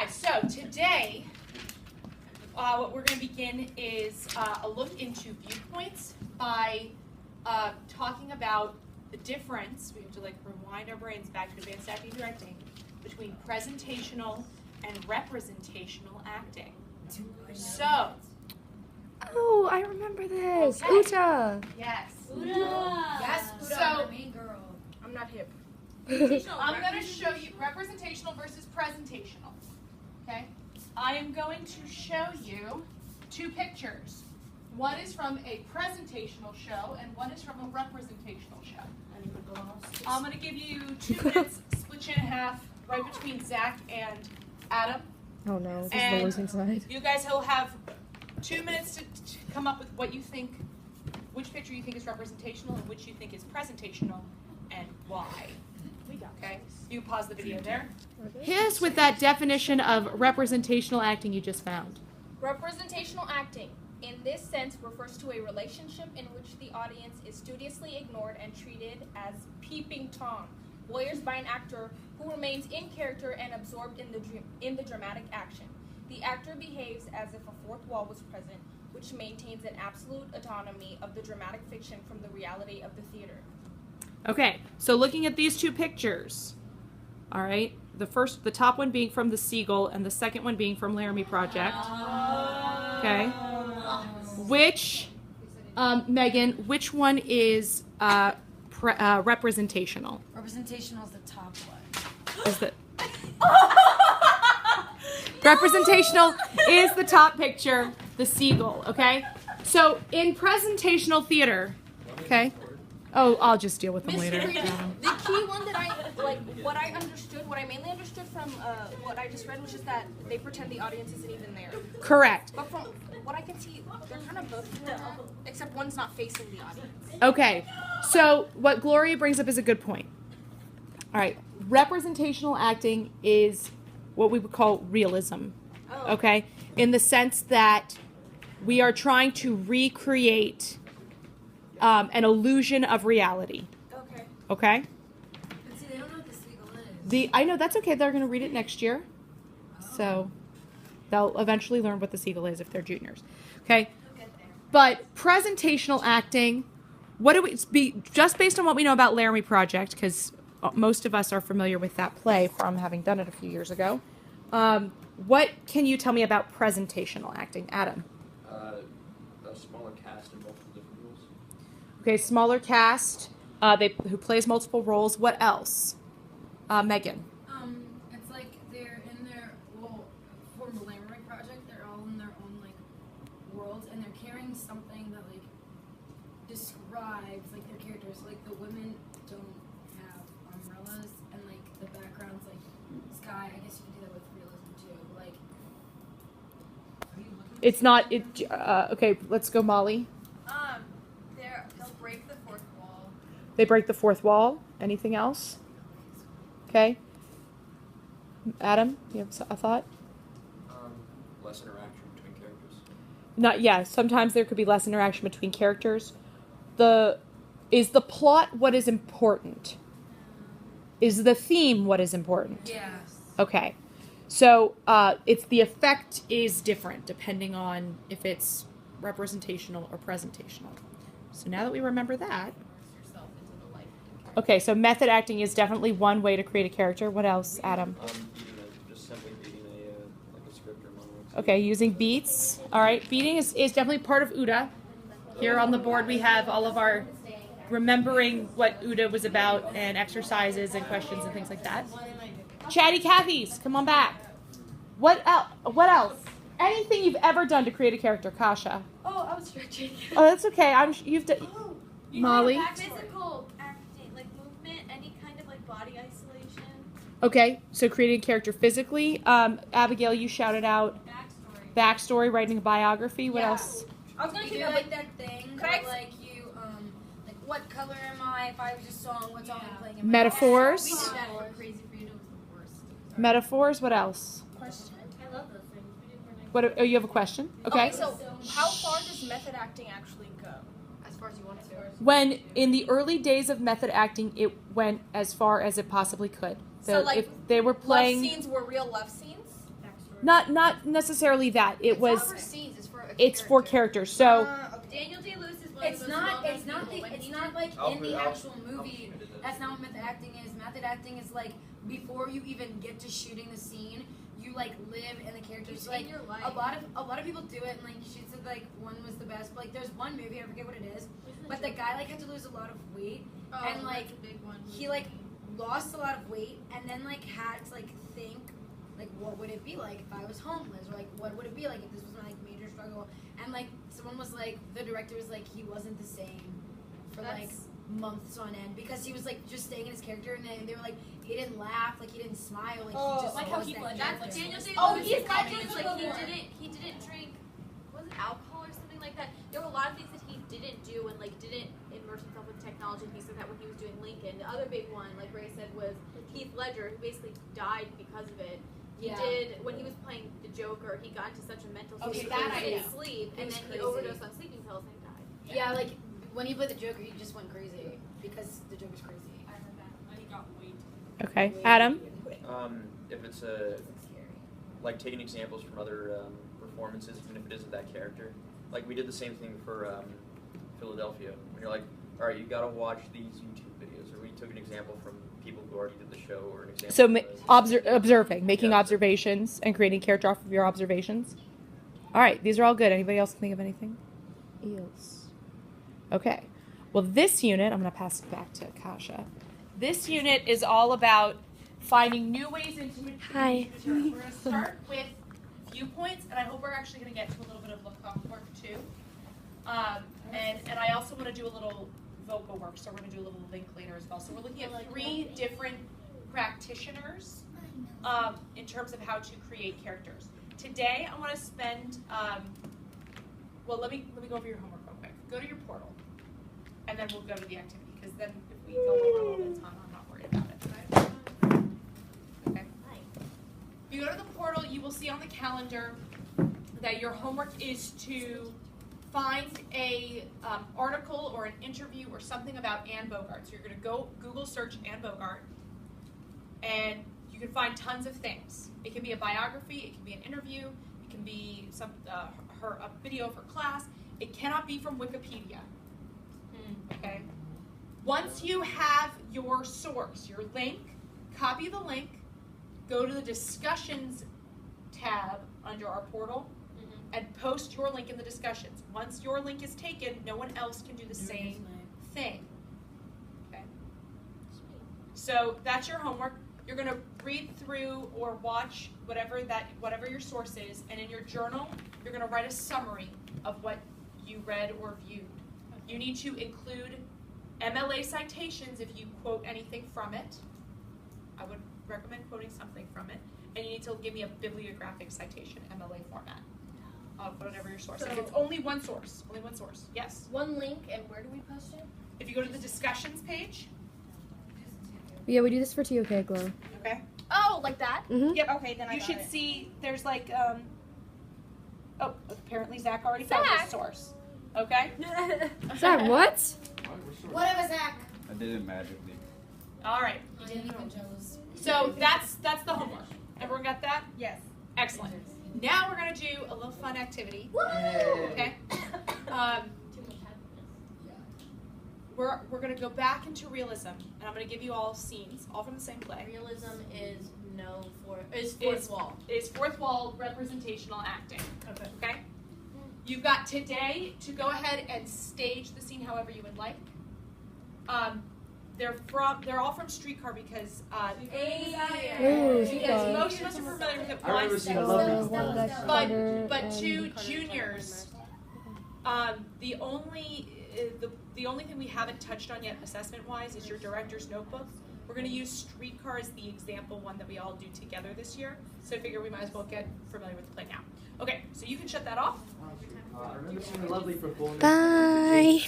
So today, what we're going to begin is a look into viewpoints by talking about the difference. We have to rewind our brains back to advanced acting and directing between presentational and representational acting. So. Oh, I remember this. Okay. Uta. Yes. Uta. Yes. Uta, So. my main girl. I'm not hip. I'm going to show you representational versus presentational. Okay? I am going to show you two pictures. One is from a presentational show and one is from a representational show. I'm going to give you 2 minutes, split you in half, right between Zach and Adam. Oh no, this is And the losing side. You guys will have 2 minutes to come up with what you think, which picture you think is representational and which you think is presentational and why. Okay, you can pause the video there. Hit us with that definition of representational acting you just found. Representational acting, in this sense, refers to a relationship in which the audience is studiously ignored and treated as peeping Tom, voyeurs by an actor who remains in character and absorbed in the dramatic action. The actor behaves as if a fourth wall was present, which maintains an absolute autonomy of the dramatic fiction from the reality of the theater. Okay, so looking at these two pictures, all right, the top one being from The Seagull and the second one being from Laramie Project. Okay, which, Megan, which one is representational? Representational is the top one. Is the representational is the top picture, The Seagull. Okay, so in presentational theater, okay. Oh, I'll just deal with them later. The key one that what I mainly understood from what I just read was just that they pretend the audience isn't even there. Correct. But from what I can see, they're kind of both doing that, except one's not facing the audience. Okay, so what Gloria brings up is a good point. All right, representational acting is what we would call realism, okay? In the sense that we are trying to recreate an illusion of reality. Okay. Okay? But see, they don't know what the seagull is. I know, that's okay. They're going to read it next year. So they'll eventually learn what the seagull is if they're juniors. Okay? But presentational acting, just based on what we know about Laramie Project, because most of us are familiar with that play from having done it a few years ago. What can you tell me about presentational acting, Adam? A smaller cast and multiple different roles. Okay, smaller cast, who plays multiple roles. What else? Megan. It's like they're in their, for the Laramie Project, they're all in their own, worlds, and they're carrying something that, describes, their characters. The women don't have umbrellas, and, the background's, sky. I guess you could do that with realism, too. It's not, okay, let's go Molly. They'll break the fourth wall. They break the fourth wall. Anything else? Okay. Adam, you have a thought? Less interaction between characters. Sometimes there could be less interaction between characters. Is the plot what is important? Is the theme what is important? Yes. Okay. So it's the effect is different depending on if it's representational or presentational. So now that we remember that. Okay, so method acting is definitely one way to create a character. What else, Adam? Just simply beating a script or monologue. Okay, using beats. All right, beating is definitely part of Uda. Here on the board we have all of our remembering what Uda was about and exercises and questions and things like that. Chatty Cathy's, come on back. What else? Anything you've ever done to create a character, Kasha? Oh, I was stretching. Oh, that's okay. You've done. Molly. Physical acting, movement, any kind of body isolation. Okay, so creating a character physically. Abigail, you shouted out backstory, writing a biography. What else? I was gonna You say do that, that thing Could I- where what color am I if I was just song, what song I'm playing in my Metaphors. We did that for Crazy for You. It was the worst. Metaphors. What else? question. I love those things. We did for What? Oh, you have a question? Okay. So how far does method acting actually go? as far as you want it to. When in the early days of method acting, it went as far as it possibly could. So, if they were playing, love scenes were real love scenes? Not necessarily that. It It's was. not for scenes. It's for characters. So Daniel Day-Lewis is one It's of the most not. It's well-known not. people, and It's he not did- like I'll in put- the I'll- actual movie. That's not what method acting is. Method acting is like before you even get to shooting the scene, you like live in the characters. It's Like in your life. a lot of people do it, and like she said, like one was the best. But like there's one movie, I forget what it is, but the guy like had to lose a lot of weight, Oh, and like that's a big one. he like lost a lot of weight, and then like had to like think like what would it be like if I was homeless, or like what would it be like if this was my like major struggle, and like someone was like the director was like he wasn't the same for like That's- months on end because he was like just staying in his character, and then they were like he didn't laugh, like he didn't smile, like Oh, he just like how was Heath that Ledger. character. That's Daniel Day-Lewis. Oh, Heath Like, Ledger's he the didn't drink. Was it alcohol or something like that? There were a lot of things that he didn't do and like didn't immerse himself with technology. He said that when he was doing Lincoln. The other big one, like Ray said, was Heath Ledger, who basically died because of it. He Yeah. did when he was playing the Joker. He got into such a mental Okay, state that he I couldn't know. sleep, He and was then crazy. he overdosed on sleeping pills and died. Yeah, like when he played the Joker, he just went crazy because the Joker's crazy. I heard that. He got weight. okay, Adam. If it's a like taking examples from other performances, even if it isn't that character. Like we did the same thing for Philadelphia. When you're like, all right, you got to watch these YouTube videos, or we took an example from people who already did the show, or an example. So of observing, making Yeah. observations, and creating character off of your observations. All right, these are all good. Anybody else think of anything? Yes. Okay. Well, this unit, I'm going to pass it back to Kasha. This unit is all about finding new ways into which Hi. We're going to start with viewpoints, and I hope we're actually going to get to a little bit of look-off work too. And I also want to do a little vocal work, so we're going to do a little link later as well. So we're looking at 3 different practitioners in terms of how to create characters. Today, I want to spend. Well, let me go over your homework real quick. Go to your portal, and then we'll go to the activity. Because then, if we go over a little bit of time, I'm not worried about it. Right? Okay. If you go to the portal, you will see on the calendar that your homework is to find a article or an interview or something about Anne Bogart. So you're going to go Google search Anne Bogart, and you can find tons of things. It can be a biography, it can be an interview, it can be some a video of her class. It cannot be from Wikipedia. Okay. Once you have your source, your link, copy the link, go to the discussions tab under our portal, and post your link in the discussions. Once your link is taken, no one else can do the same thing. Okay. So that's your homework. You're going to read through or watch whatever your source is, and in your journal, you're going to write a summary of what you read or viewed. You need to include MLA citations if you quote anything from it. I would recommend quoting something from it. And you need to give me a bibliographic citation, MLA format, of whatever your source is. It's only one source. Only one source. Yes. One link, and where do we post it? If you go to the discussions page, Yeah, we do this for TOK Glow. okay. Oh, like that? Mm-hmm. Yep. Okay, then I You got should it. see there's like oh, apparently Zach already found Zach. his source. Okay? Zach, what? Whatever, Zach. I did it magically. All right. You didn't even jealous. So that's the homework. Everyone got that? Yes. Excellent. Now we're gonna do a little fun activity. Okay. We're gonna go back into realism, and I'm gonna give you all scenes, all from the same play. Realism is Is- fourth wall. Is fourth wall representational acting. Okay. You've got today to go ahead and stage the scene however you would like. They're all from Streetcar because Ooh, because most of us are familiar with it. I remember One seeing a So, lovely one Dutch but Carter but and- 2 juniors. The only thing we haven't touched on yet assessment wise is your director's notebook. We're going to use Streetcar as the example one that we all do together this year. So I figure we might as well get familiar with the play now. Okay, so you can shut that off. I remember seeing a lovely performance. Bye.